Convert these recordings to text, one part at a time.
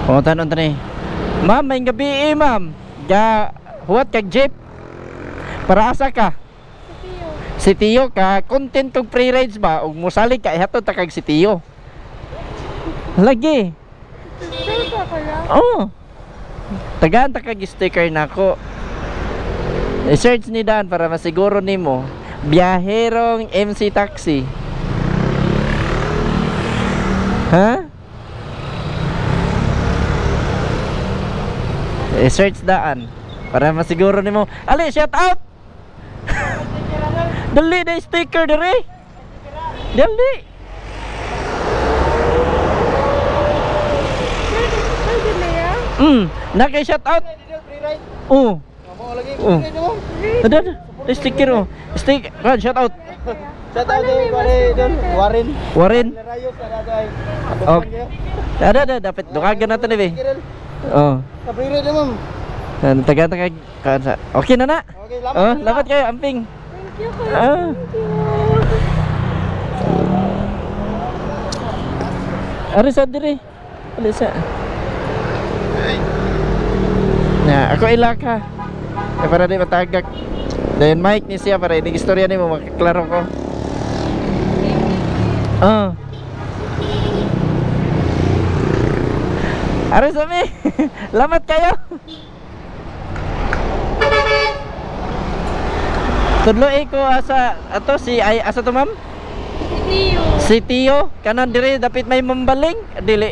Pangutan unta ni. Ma'am, may gabi ma'am. Ja, huwat kag jeep. Para asa ka? Si Tio ka, content kog free rides ba? Ug mosalig ka ihatod ta kag si Tio. Lagi. Oh. Tagaan ta kag sticker nako. I-search ni Dan para masiguro nimo. Biyaherong MC Taxi. Ha? I-search daan para masiguro nimo. Ali, shout out. Dali na sticker dere. Dali. Nakay shout out. Oh. Ada sticker oh. Stick, shout out. Shout out kay Don Warren. Warren. Okay. Ada dapat dukagan natin ni. Oh. Free ride ma'am. Taga kansa. Okay na na. Okay, lamat. Oh, lamat kayo amping. Thank you. Thank you. Arisa diri. Arisa. Na, ako ilaka. Para di matagak. Dayon mic ni siya para ini istorya nimo makaklaro ko. Arisa mi. Lamat kayo. Tudloy ko asa ato si ay asa to ma'am? Si Tio. Kanan diri dapat may mambaling dili.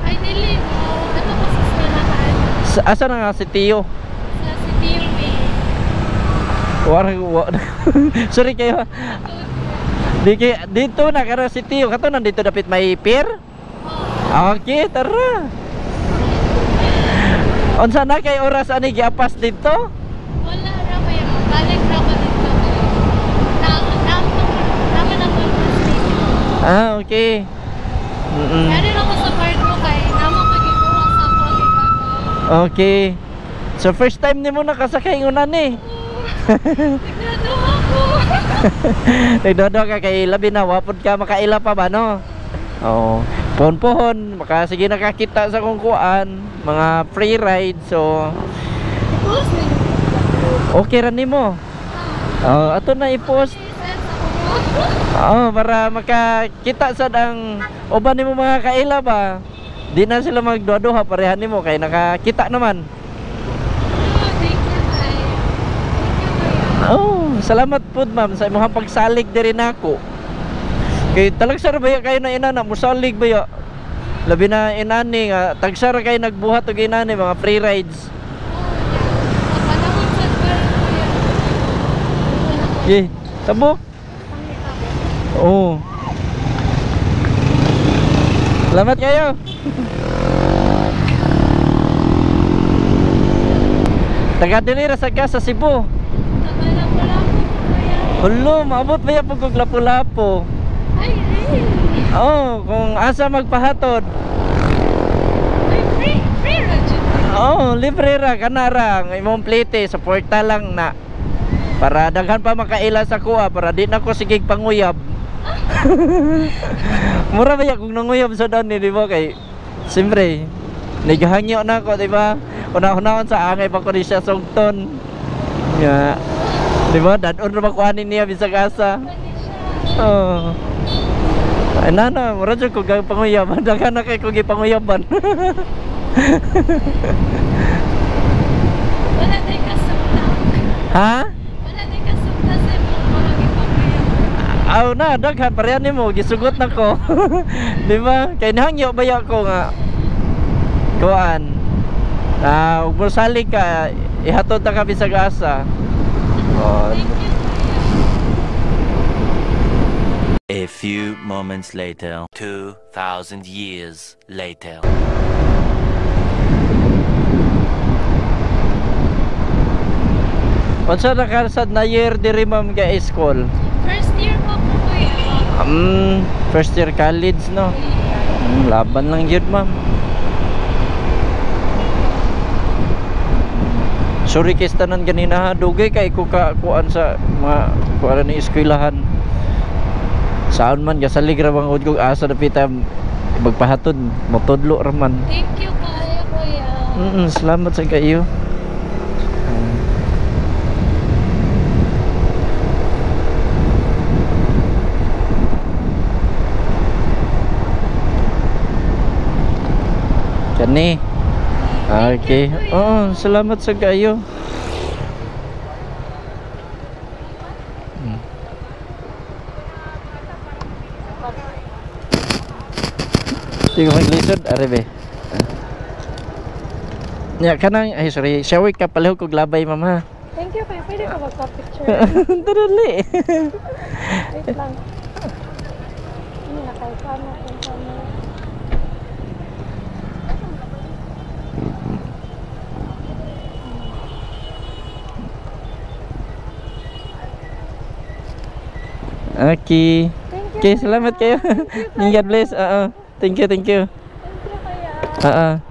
Ay dili mo. Ano ko sa sinataan? Asa na nga si Tio? Sa si Tio B. Sorry kayo. Dito na kara si Tio. Kato nandito dapat may pier. Okay, tara. Unsa na kay oras ani giapas dito? Wala ra may balik ra ko dito. Naman ako yung Okay. Dari lang ko sa part mo kay naman pagikuha sa ako. Okay. So first time nimo nakasakay unan ni. Nagdado ako. Nagdodo ka kay labi na wapod ka makaila pa ba no? Oo. Pohon-pohon, maka sige nakakita sa kung kuan, mga free ride so okay ra nimo. Oh, ato na i-post. Oh, para makakita sa ang uban nimo mga kaila ba. Di na sila magduha-duha parehan nimo kay nakakita naman. Oh, salamat po ma'am sa imong pagsalig diri nako. Kay talagsar baya kayo na inana musalig baya. Labi na inani nga tagsar kayo nagbuhat og inani mga free rides. Ye, tabo. Oh. Salamat kayo. Taga diri ra sa Cebu. Hulo, maabot ba yung kog lapu-lapo? Ay, really? Oh, kung asa magpahatod. Ay, free ra dyan. Oh, libre ra, kanara. Imong plate, sa porta lang na. Para daghan pa makaila sa kuha, para di na ko sigig panguyab. Mura ba yung kung nanguyab sa doon ni, di ba? Kay, siyempre, nagahangyo na ako, di ba? Una-unahon sa angay pa ko ni siya sugton. Yeah. Di ba? Dadon na makuhanin niya bisag asa. Oh. Ay nana, mura dyan kung panguyaban. Dagan na kayo kung ipanguyaban. Wala tayo kasumta. Ha? Wala tayo kasumta sa mga ipanguyaban. Aw na, daghan parehan nimo gisugot na ko. Di ba? Kay nahangyo baya ko nga. Kuan. Ug mosalig ka, ihatod ta ka bisag asa. Oh. A few moments later, 2,000 years later. Unsa na kasad na year diri ma'am ga school? First year pa po kuya. First year college no. Laban lang yun ma'am. Sorry kay tanan ganina ha, dugay kay ko kuan sa mga kuan ni eskwelahan. Saan man gasalig ra bang kog asa dapita magpahatod, motudlo ra man. Thank you po. Salamat sa kayo. Kani. Okay. Oo, salamat sa kayo. Sige maglisod, arebe. Nya kanang ay sorry, shawi ka pala kog labay mama. Thank you, kay pwede ka magpa-picture. Dali. Wait lang. Ini nakaisama kung kami. Okay. Thank you. Okay, salamat kayo. God bless. Thank you. Thank you kaya.